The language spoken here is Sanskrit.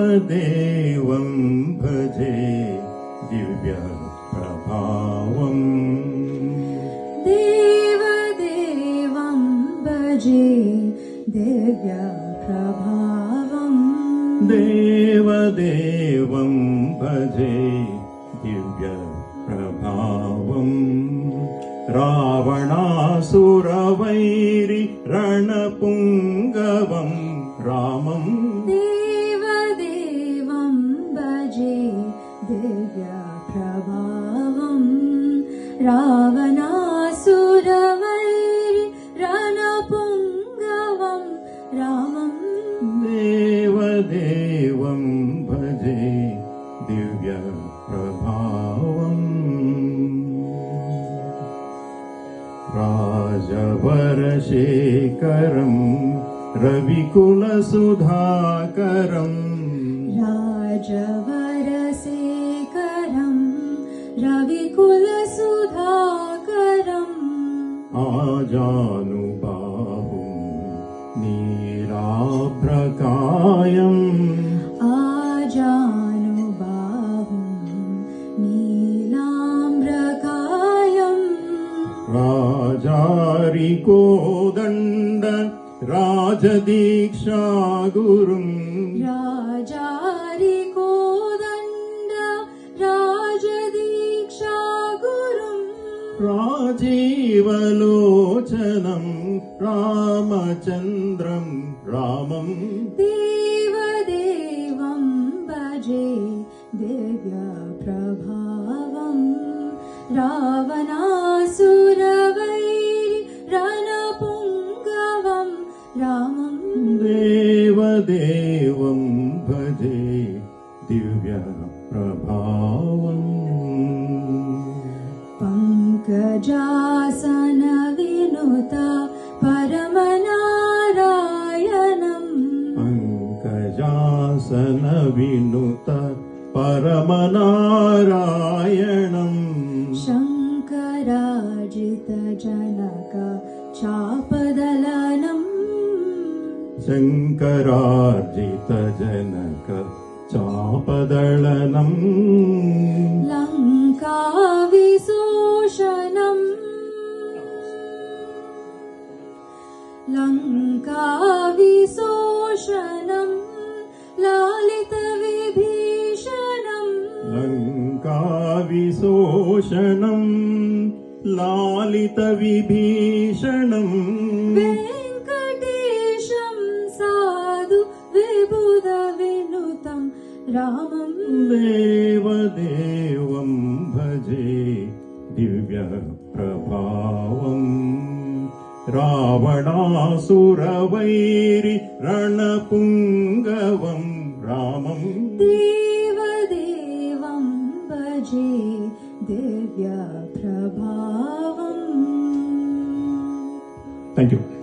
देवदेवं भजे दिव्य प्रभावम् देवदेवं भजे दिव्य प्रभावम् देवदेवं भजे दिव्य प्रभावम् रावणासुरवैरि रणपुङ्गवम् रामम् देवदेवं भजे दिव्य प्रभावम् रावणासुरवैरि रणपुङ्गवम् रामम् देवदेवं भजे दिव्य प्रभावम् राजवरशेखरम् रविकुलसुधाकरम् राजवरशेखरम् रविकुलसुधाकरम् आजानुबाहुं नीलाभ्रकायम् आजानुबाहुं नीलाम्रकायम् राजारिकोदण्ड राजदीक्षा गुरुम् राजारिकोदण्ड राजदीक्षा गुरुम् राजीवलोचनं रामचन्द्रं रामम् देवदेवं भजे दिव्य प्रभावम् रावणासुरवैरि रणपुङ्गवम् रामम् देवदेवं भजे दिव्य प्रभावम् पङ्कजासन विनुत परमनारायणम् पङ्कजासन विनुत परमनारायणम् शङ्करार्जित जनक चापदलनम् शङ्करार्जित जनक चापदलनम् लङ्काविशोषणम् लङ्काविशोषणम् लालितविभीषणम् लङ्काविशोषणम् लालितविभीषणम् वेङ्कटेशं साधु विबुधविनुतं रामम् देवदेवं भजे दिव्य प्रभावम् रावणासुरवैरि रणपुङ्गवम् रामम् देवदेवं भजे दिव्य प्रभावम् Thank you.